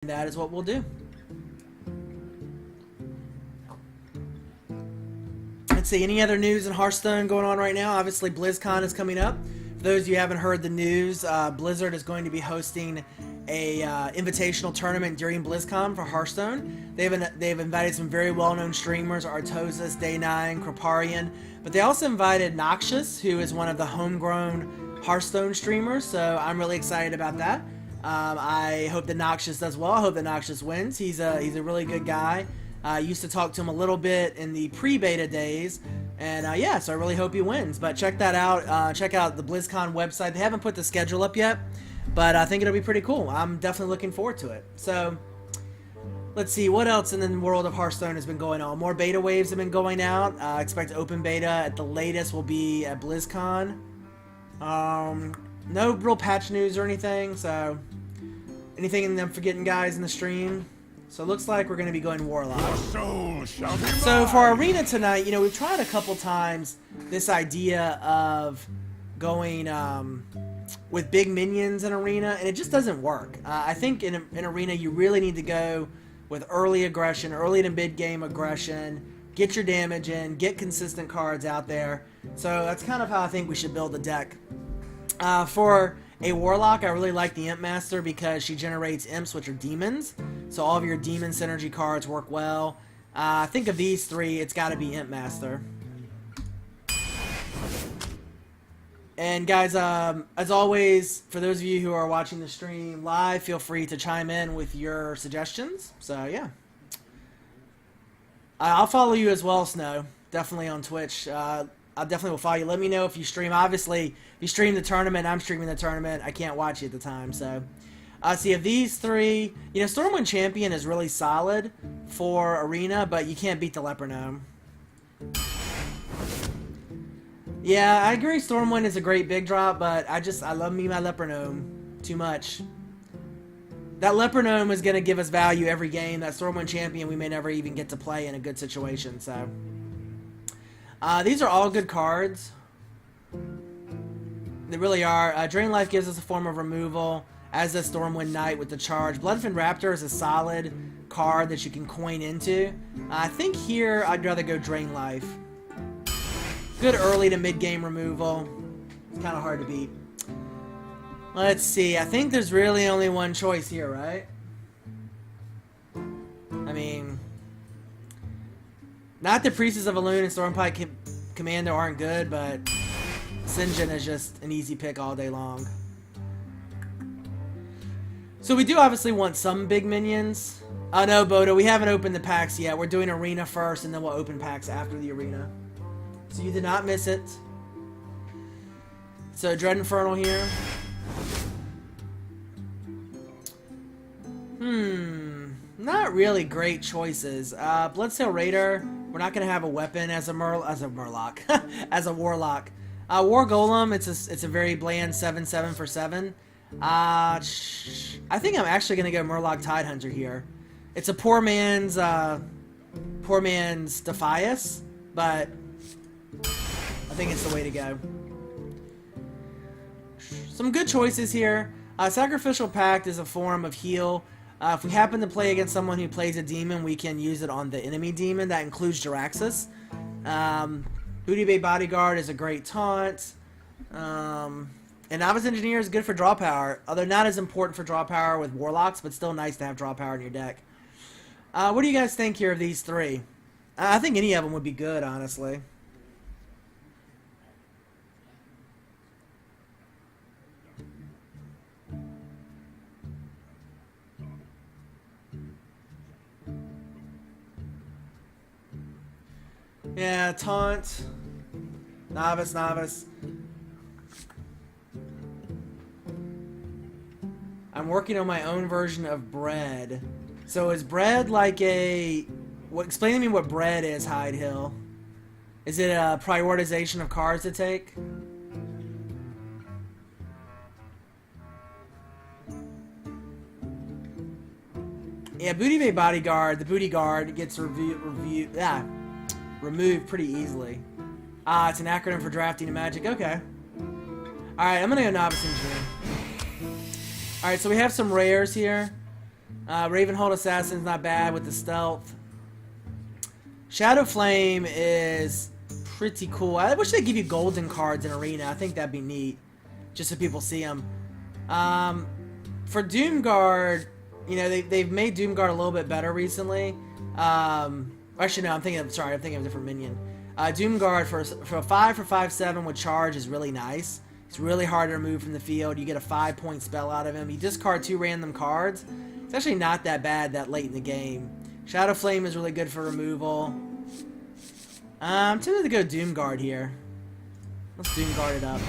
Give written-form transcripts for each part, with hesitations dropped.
that is what we'll do. Let's see, any other news in Hearthstone going on right now? Obviously, BlizzCon is coming up. For those of you who haven't heard the news, Blizzard is going to be hosting a invitational tournament during BlizzCon for Hearthstone. They've invited some very well-known streamers, Artosis, Day9, Kriparian, but they also invited Noxious, who is one of the homegrown Hearthstone streamers, so I'm really excited about that. I hope that Noxious does well. I hope that Noxious wins. He's a really good guy. I used to talk to him a little bit in the pre-beta days, and yeah, so I really hope he wins. But check that out. Check out the BlizzCon website. They haven't put the schedule up yet, but I think it'll be pretty cool. I'm definitely looking forward to it. So let's see what else in the world of Hearthstone has been going on. More beta waves have been going out. Expect open beta at the latest will be at BlizzCon. No real patch news or anything. So anything I'm forgetting, guys, in the stream? So it looks like we're going to be going Warlock. So for our arena tonight, you know, we've tried a couple times this idea of going with big minions in arena, and it just doesn't work. I think in arena you really need to go with early aggression, early to mid game aggression, get your damage in, get consistent cards out there. So that's kind of how I think we should build the deck. For a Warlock, I really like the Imp Master because she generates Imps, which are demons. So all of your demon synergy cards work well. I think of these three, it's got to be Imp Master. And guys, as always, for those of you who are watching the stream live, feel free to chime in with your suggestions. So yeah. I'll follow you as well, Snow. Definitely on Twitch. I definitely will follow you. Let me know if you stream. Obviously, if you stream the tournament, I'm streaming the tournament. I can't watch you at the time, so. See, of these three, you know, Stormwind Champion is really solid for Arena, but you can't beat the Leper Gnome. Yeah, I agree Stormwind is a great big drop, but I love me my Leper Gnome too much. That Leper Gnome is going to give us value every game. That Stormwind Champion we may never even get to play in a good situation, so. These are all good cards. They really are. Drain Life gives us a form of removal, as does Stormwind Knight with the charge. Bloodfin Raptor is a solid card that you can coin into. I think here I'd rather go Drain Life. Good early to mid-game removal. It's kind of hard to beat. Let's see. I think there's really only one choice here, right? I mean, not that Priestess of Elune and Stormpike Commando aren't good, but Sinjin is just an easy pick all day long. So we do obviously want some big minions. Oh no, Bodo, we haven't opened the packs yet. We're doing arena first, and then we'll open packs after the arena. So you did not miss it. So Dread Infernal here. Not really great choices. Bloodsail Raider. We're not gonna have a weapon as a Murloc, as a Warlock. War Golem. It's a very bland 7/7 for 7. I think I'm actually gonna go Murloc Tidehunter here. It's a poor man's Defias, but I think it's the way to go. Some good choices here. Sacrificial Pact is a form of heal. If we happen to play against someone who plays a demon, we can use it on the enemy demon. That includes Jaraxxus. Booty Bay Bodyguard is a great taunt. And Novice Engineer is good for draw power. Although not as important for draw power with Warlocks, but still nice to have draw power in your deck. What do you guys think here of these three? I think any of them would be good, honestly. Yeah, taunt. Novice. I'm working on my own version of bread. So is bread like a... explain to me what bread is, Hyde Hill. Is it a prioritization of cards to take? Yeah, Booty Bay Bodyguard, the Booty Guard gets removed pretty easily. It's an acronym for drafting a magic. Okay. Alright, I'm gonna go Novice Engineer. Alright, so we have some rares here. Ravenhold Assassin's not bad with the stealth. Shadow Flame is pretty cool. I wish they'd give you golden cards in Arena. I think that'd be neat, just so people see them. For Doomguard, you know, they've made Doomguard a little bit better recently. Actually, no, I'm thinking of a different minion. Doomguard for a 5 for 5/7 with charge is really nice. It's really hard to remove from the field. You get a 5-point spell out of him. You discard 2 random cards. It's actually not that bad that late in the game. Shadow Flame is really good for removal. I'm tempted to go Doomguard here. Let's Doomguard it up.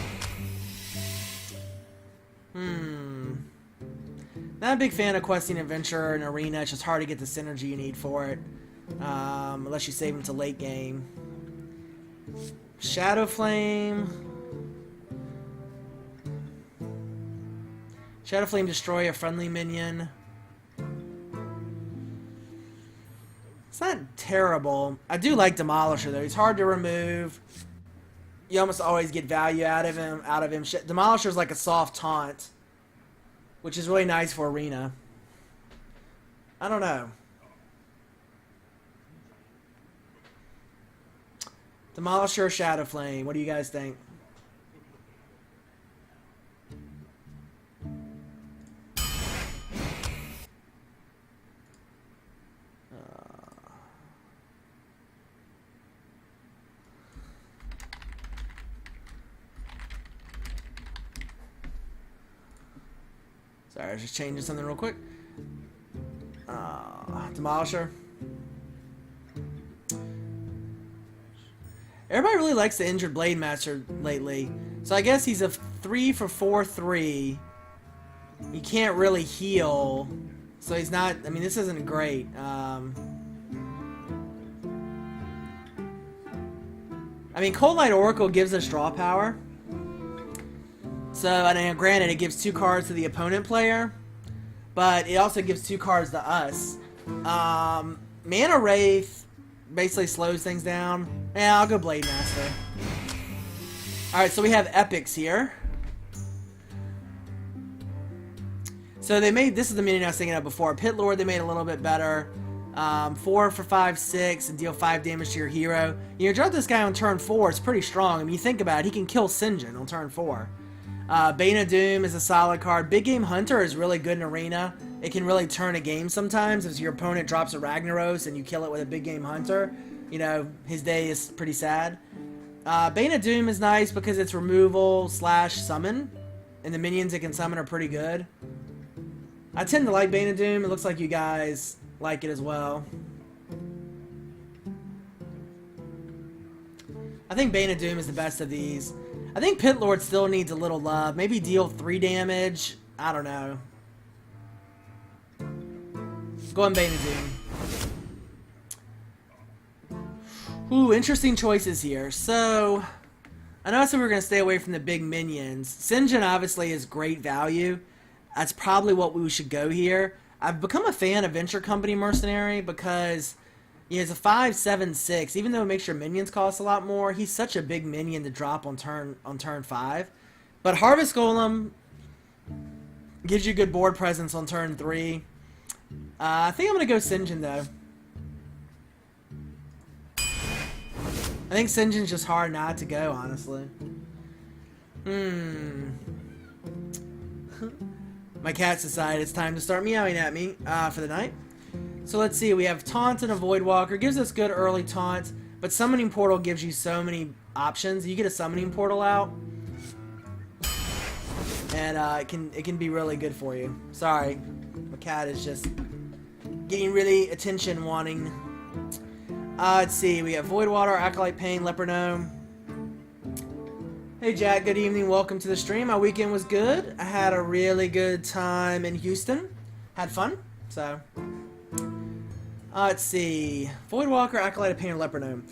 Not a big fan of questing adventure and arena. It's just hard to get the synergy you need for it. Unless you save them to late game. Shadow Flame. Shadow Flame destroy a friendly minion. It's not terrible. I do like Demolisher though. He's hard to remove. You almost always get value out of him. Demolisher's like a soft taunt, which is really nice for arena. I don't know. Demolisher or Shadow Flame? What do you guys think? Sorry, I was just changing something real quick. Demolisher. Everybody really likes the Injured Blade Master lately. So I guess he's a 3 for 4/3. He can't really heal. So he's not... I mean, this isn't great. I mean, Cold Light Oracle gives us draw power. So, and granted, it gives 2 cards to the opponent player. But it also gives 2 cards to us. Mana Wraith basically slows things down. Yeah, I'll go Blade Master. Alright, so we have epics here. So they made, this is the minion I was thinking of before. Pit Lord they made a little bit better. 4 for 5/6 and deal 5 damage to your hero. You know, drop this guy on turn 4, it's pretty strong. I mean, you think about it, he can kill Sinjin on turn 4. Bane of Doom is a solid card. Big Game Hunter is really good in Arena. It can really turn a game sometimes if your opponent drops a Ragnaros and you kill it with a Big Game Hunter. You know, his day is pretty sad. Bane of Doom is nice because it's removal / summon. And the minions it can summon are pretty good. I tend to like Bane of Doom. It looks like you guys like it as well. I think Bane of Doom is the best of these. I think Pit Lord still needs a little love. Maybe deal 3 damage. I don't know. Go on Bane of Doom. Ooh, interesting choices here. So, I know I said we were going to stay away from the big minions. Sinjin obviously is great value. That's probably what we should go here. I've become a fan of Venture Company Mercenary because he has a 5/7/6. Even though it makes your minions cost a lot more, he's such a big minion to drop on turn 5. But Harvest Golem gives you good board presence on turn 3. I think I'm going to go Sinjin though. I think Sinjin's just hard not to go, honestly. My cat's decided it's time to start meowing at me for the night. So let's see, we have Taunt and a Voidwalker. Gives us good early taunt, but Summoning Portal gives you so many options. You get a Summoning Portal out, and it can be really good for you. Sorry, my cat is just getting really attention wanting. Let's see, we have Voidwater, Acolyte Pain, Leper Gnome. Hey Jack, good evening, welcome to the stream. My weekend was good. I had a really good time in Houston. Had fun, so... let's see. Voidwalker, Acolyte of Pain, or Leper Gnome.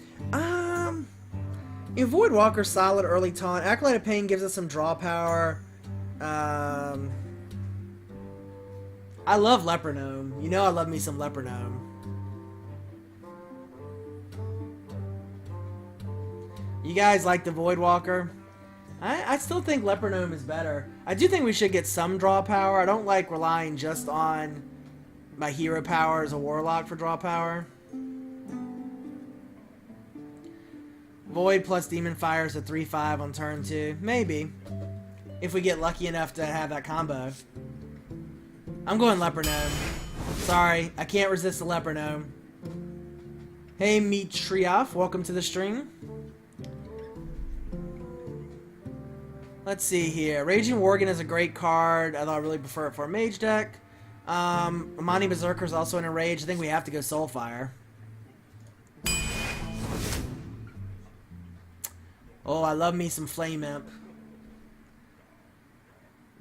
Voidwalker, solid early taunt. Acolyte of Pain gives us some draw power. I love Leper Gnome. You know I love me some Leper Gnome. You guys like the Voidwalker? I still think Leper Gnome is better. I do think we should get some draw power. I don't like relying just on my hero power as a Warlock for draw power. Void plus Demon Fire is a 3/5 on turn 2. Maybe. If we get lucky enough to have that combo. I'm going Leper Gnome. Sorry, I can't resist the Leper Gnome. Hey, Mitrioff, welcome to the stream. Let's see here. Raging Worgen is a great card, although I really prefer it for a mage deck. Amani Berserker is also in a rage. I think we have to go Soulfire. Oh, I love me some Flame Imp.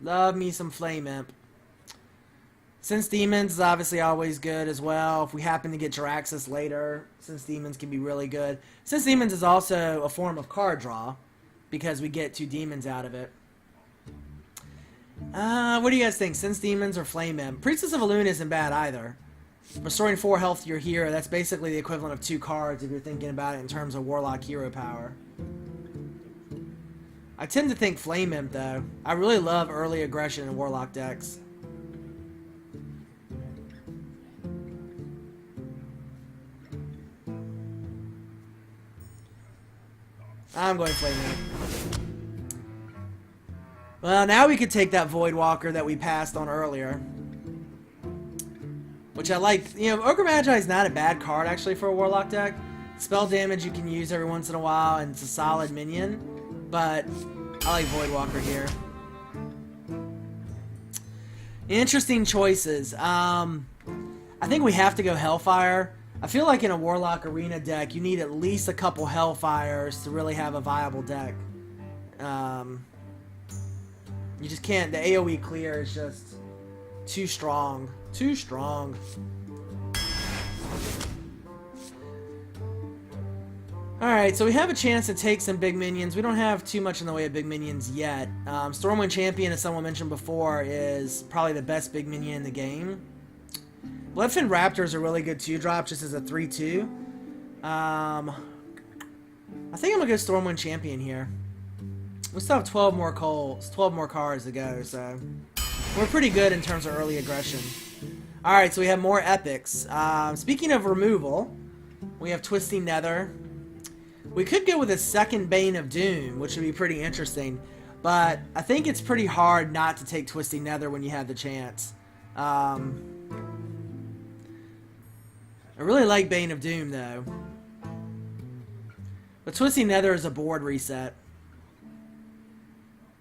Love me some Flame Imp. Sense Demons is obviously always good as well. If we happen to get Jiraxis later, Sense Demons can be really good. Sense Demons is also a form of card draw, because we get 2 demons out of it. What do you guys think? Sense Demons or Flame Imp? Priestess of Elune isn't bad either. Restoring 4 health to your hero, that's basically the equivalent of 2 cards if you're thinking about it in terms of Warlock hero power. I tend to think Flame Imp though. I really love early aggression in Warlock decks. I'm going Flame Imp. Well, now we could take that Voidwalker that we passed on earlier. Which I like. You know, Ogre Magi is not a bad card actually for a Warlock deck. Spell damage you can use every once in a while, and it's a solid minion. But I like Voidwalker here. Interesting choices. I think we have to go Hellfire. I feel like in a Warlock Arena deck, you need at least a couple Hellfires to really have a viable deck. You just can't. The AoE clear is just too strong. Too strong. Alright, so we have a chance to take some big minions. We don't have too much in the way of big minions yet. Stormwind Champion, as someone mentioned before, is probably the best big minion in the game. Bloodfin Raptor is a really good 2-drop, just as a 3/2. I think I'm going to go Stormwind Champion here. We still have 12 more cards to go, so we're pretty good in terms of early aggression. Alright, so we have more epics. Speaking of removal, we have Twisting Nether. We could go with a second Bane of Doom, which would be pretty interesting. But I think it's pretty hard not to take Twisting Nether when you have the chance. I really like Bane of Doom, though. But Twisting Nether is a board reset.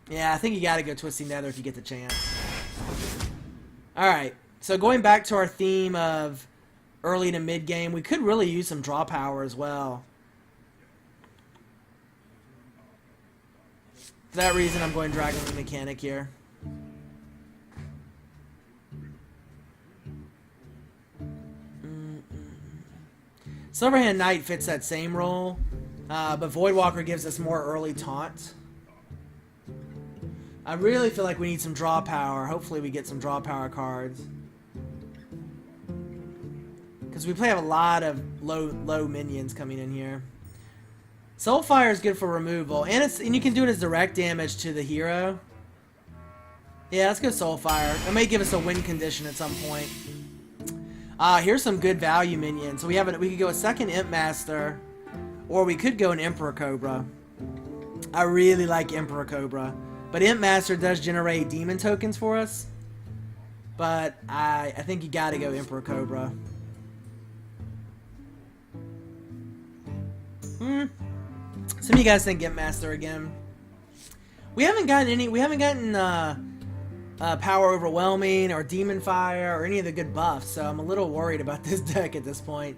Yeah, I think you gotta go Twisting Nether if you get the chance. Alright, so going back to our theme of early to mid game, we could really use some draw power as well. For that reason, I'm going Dragon Mechanic here. Silverhand Knight fits that same role, but Voidwalker gives us more early taunt. I really feel like we need some draw power. Hopefully we get some draw power cards. Because we play a lot of low minions coming in here. Soulfire is good for removal, and you can do it as direct damage to the hero. Yeah, let's go Soulfire. It may give us a win condition at some point. Here's some good value minions. So we could go a second Imp Master, or we could go an Emperor Cobra. I really like Emperor Cobra, but Imp Master does generate demon tokens for us. But I think you got to go Emperor Cobra. Some of you guys think Imp Master again. We haven't gotten Power Overwhelming or Demon Fire or any of the good buffs, so I'm a little worried about this deck at this point.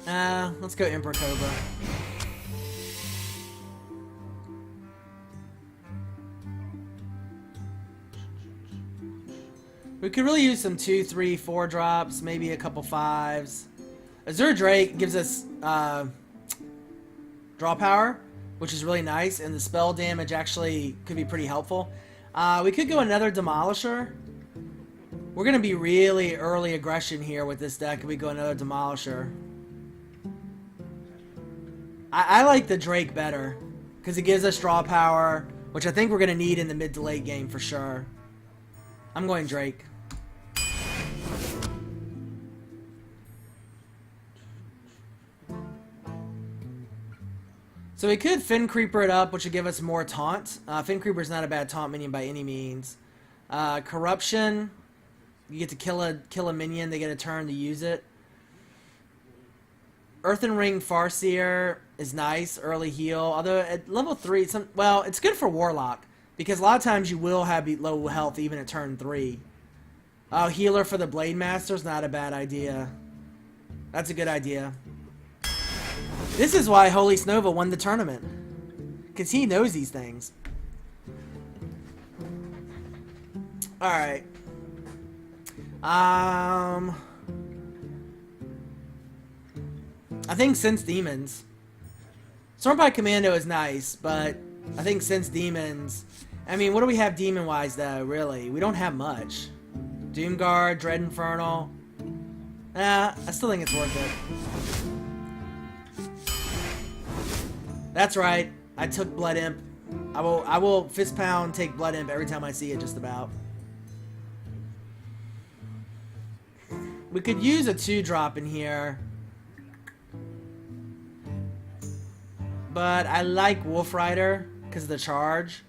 Let's go Emperor Cobra. We could really use some 2, 3, 4 drops, maybe a couple 5s. Azure Drake gives us draw power, which is really nice, and the spell damage actually could be pretty helpful. We could go another Demolisher. We're going to be really early aggression here with this deck if we go another Demolisher. I like the Drake better, because it gives us draw power, which I think we're going to need in the mid to late game for sure. I'm going Drake. So we could Fin Creeper it up, which would give us more taunt. Fin Creeper is not a bad taunt minion by any means. Corruption, you get to kill a minion, they get a turn to use it. Earthen Ring Farseer is nice, early heal. Although at level 3, well, it's good for Warlock, because a lot of times you will have low health even at turn 3. Oh, healer for the Blade Master is not a bad idea. That's a good idea. This is why Holy Snova won the tournament, because he knows these things. Alright. I think Sense Demons. Stormpike Commando is nice, but I think Sense Demons... I mean, what do we have demon-wise, though, really? We don't have much. Doomguard, Dread Infernal. I still think it's worth it. That's right. I took Blood Imp. I will Fist Pound take Blood Imp every time I see it, just about. We could use a 2-drop in here. But I like Wolf Rider because of the charge.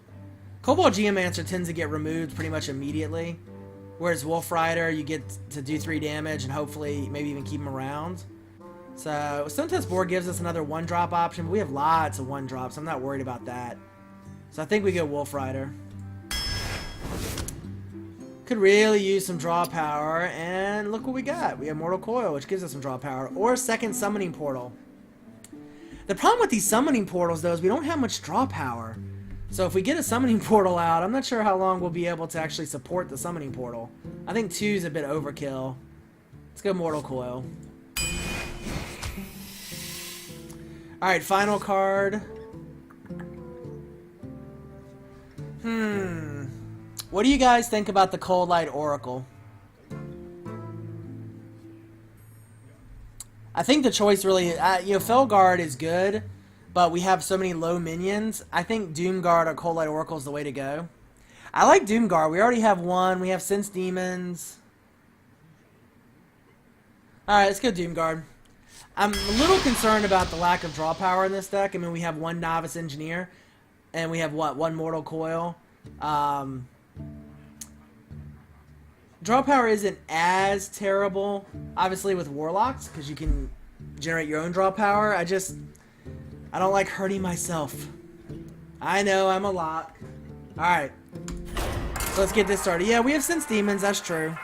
Cobalt Geomancer tends to get removed pretty much immediately. Whereas Wolf Rider, you get to do 3 damage and hopefully maybe even keep him around. So, Stone Test Board gives us another 1-drop option, but we have lots of 1-drops, so I'm not worried about that. So I think we go Wolf Rider. Could really use some draw power, and look what we got. We have Mortal Coil, which gives us some draw power, or a second Summoning Portal. The problem with these Summoning Portals, though, is we don't have much draw power. So if we get a Summoning Portal out, I'm not sure how long we'll be able to actually support the Summoning Portal. I think 2 is a bit overkill. Let's go Mortal Coil. Alright, final card. What do you guys think about the Cold Light Oracle? I think the choice really, Felguard is good, but we have so many low minions. I think Doomguard or Cold Light Oracle is the way to go. I like Doomguard. We already have 1. We have Sense Demons. Alright, let's go Doomguard. I'm a little concerned about the lack of draw power in this deck. I mean, we have 1 Novice Engineer, and we have, what, 1 Mortal Coil. Draw power isn't as terrible, obviously, with Warlocks, because you can generate your own draw power. I don't like hurting myself. I know, I'm a lock. Alright. So let's get this started. Yeah, we have Sense Demons, that's true.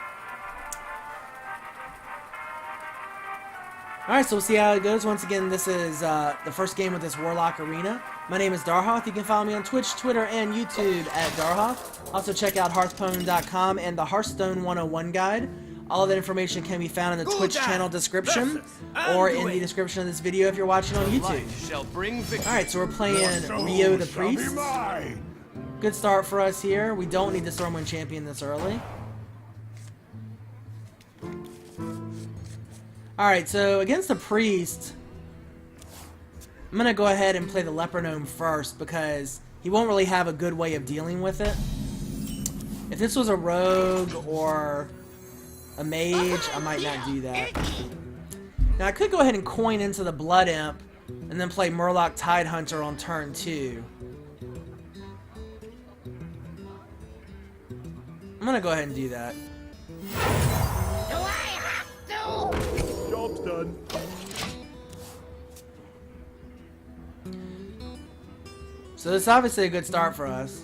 Alright, so we'll see how it goes. Once again, this is the first game of this Warlock Arena. My name is Darhoth. You can follow me on Twitch, Twitter, and YouTube at Darhoth. Also check out Hearthstone.com and the Hearthstone 101 guide. All of that information can be found in the Twitch channel description or in the description of this video if you're watching on YouTube. Alright, so we're playing Rio the Priest. Good start for us here. We don't need the Stormwind Champion this early. Alright, so against the Priest, I'm going to go ahead and play the Leper Gnome first because he won't really have a good way of dealing with it. If this was a rogue or a mage, I might not do that. Now I could go ahead and coin into the Blood Imp and then play Murloc Tidehunter on turn 2. I'm going to go ahead and do that. Do I have to? Job's done. So this is obviously a good start for us.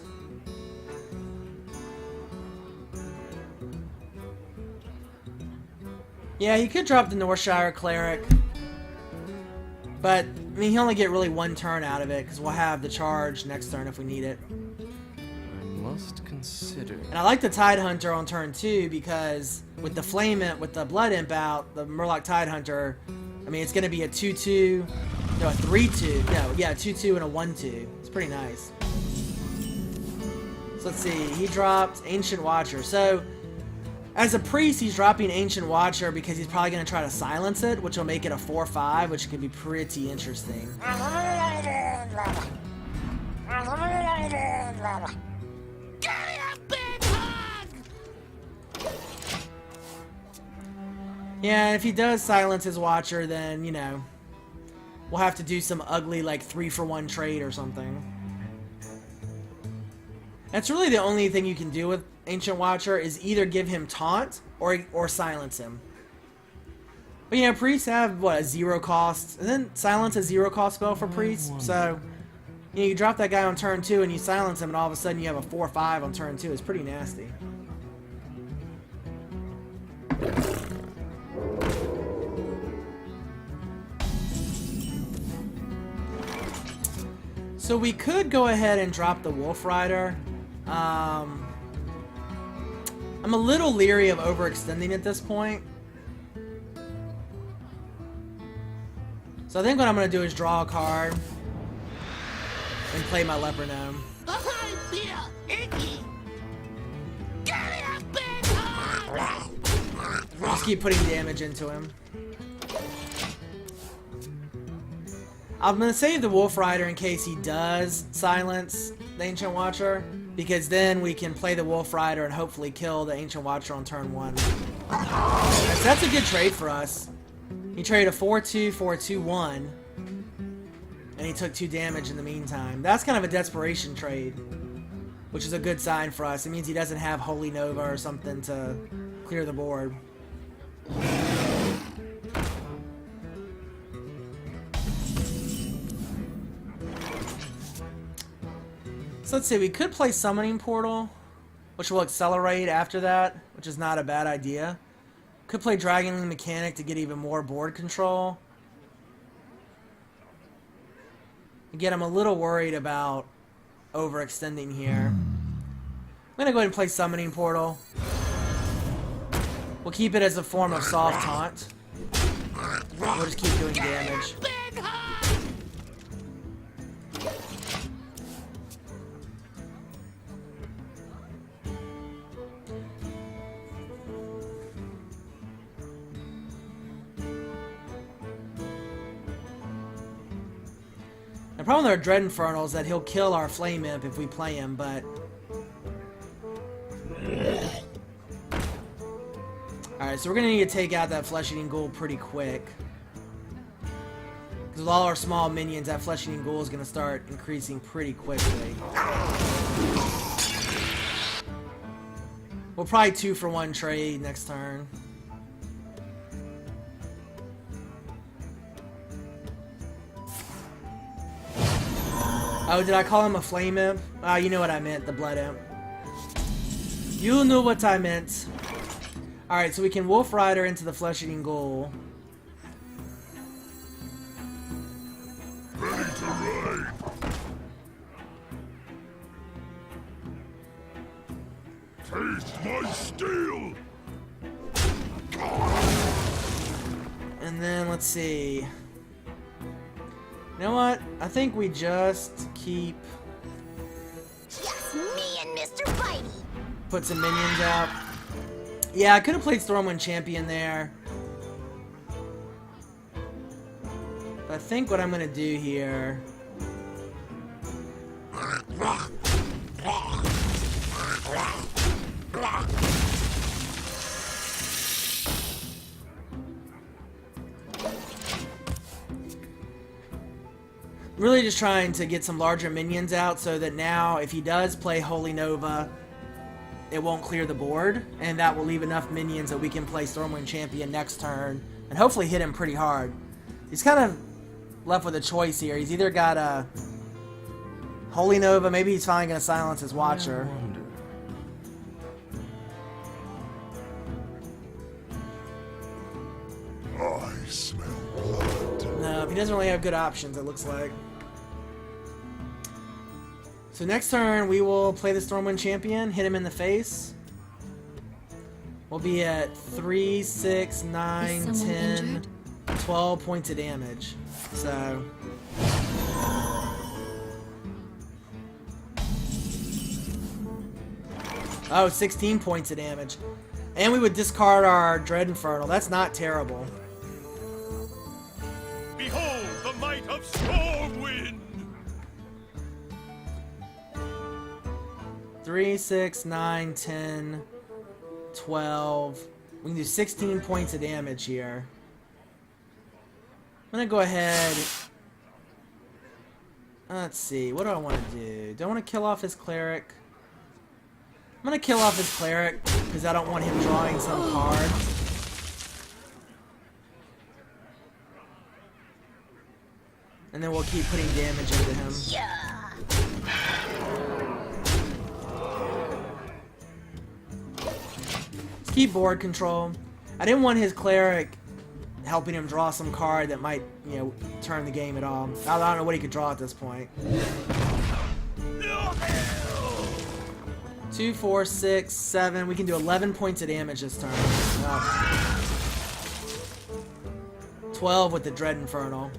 Yeah, he could drop the Northshire Cleric. But, I mean, he'll only get really 1 turn out of it, because we'll have the charge next turn if we need it. I must consider. And I like the Tidehunter on turn 2, because with the Flame Imp, with the Blood Imp out, the Murloc Tidehunter, I mean, it's going to be a 2-2, no, a 3-2, no, yeah, a 2-2 and a 1-2. It's pretty nice. So let's see, he dropped Ancient Watcher. So, as a priest, he's dropping Ancient Watcher because he's probably going to try to silence it, which will make it a 4-5, which could be pretty interesting. Yeah, if he does silence his Watcher, then, you know, we'll have to do some ugly, like, 3-for-1 trade or something. That's really the only thing you can do with Ancient Watcher is either give him Taunt or silence him. But you know, priests have, what, a 0 cost? And then silence a 0 cost spell for priests, so... You know, you drop that guy on turn 2 and you silence him and all of a sudden you have a 4-5 on turn 2. It's pretty nasty. So we could go ahead and drop the Wolf Rider. I'm a little leery of overextending at this point. So I think what I'm going to do is draw a card and play my Leper Gnome. I feel icky. Give me a big hug. Just keep putting damage into him. I'm going to save the Wolf Rider in case he does silence the Ancient Watcher, because then we can play the Wolf Rider and hopefully kill the Ancient Watcher on turn 1. So that's a good trade for us. He traded a 4-2 for a 2-1. And he took 2 damage in the meantime. That's kind of a desperation trade, which is a good sign for us. It means he doesn't have Holy Nova or something to clear the board. So let's see, we could play Summoning Portal, which will accelerate after that, which is not a bad idea. Could play Dragon Mechanic to get even more board control. Again, I'm a little worried about overextending here. I'm going to go ahead and play Summoning Portal. We'll keep it as a form of soft taunt. We'll just keep doing damage. Big hug. The problem with our Dread Infernal is that he'll kill our Flame Imp if we play him, but... Alright, so we're going to need to take out that Flesh-Eating Ghoul pretty quick. Because with all our small minions, that Flesh-Eating Ghoul is going to start increasing pretty quickly. We'll probably 2-for-1 trade next turn. Oh, did I call him a Flame Imp? Ah, you know what I meant, the Blood Imp. You knew what I meant. Alright, so we can Wolf Rider into the Flesh-Eating Ghoul. Ready to ride. Taste my steel. And then, let's see. You know what? I think we just keep... Yes, me and Mr. Bitey. Put some minions out. Yeah, I could have played Stormwind Champion there. But I think what I'm going to do here... Really just trying to get some larger minions out so that now if he does play Holy Nova, it won't clear the board, and that will leave enough minions that we can play Stormwind Champion next turn and hopefully hit him pretty hard. He's kind of left with a choice here. He's either got a Holy Nova, maybe he's finally going to silence his Watcher. I smell blood. No, he doesn't really have good options, it looks like. So next turn, we will play the Stormwind Champion, hit him in the face. We'll be at 3, 6, 9, 10, 12 points of damage. So... Oh, 16 points of damage. And we would discard our Dread Infernal. That's not terrible. Behold the might of Stormwind. 3, 6, 9, 10, 12. We can do 16 points of damage here. I'm going to go ahead Let's see. What do I want to do? Do I want to kill off his cleric? I'm gonna kill off his cleric because I don't want him drawing some card. And then we'll keep putting damage into him. Yeah. Let's keep board control. I didn't want his cleric helping him draw some card that might, you know, turn the game at all. I don't know what he could draw at this point. 2, 4, 6, 7. We can do 11 points of damage this turn. 12 with the Dread Infernal.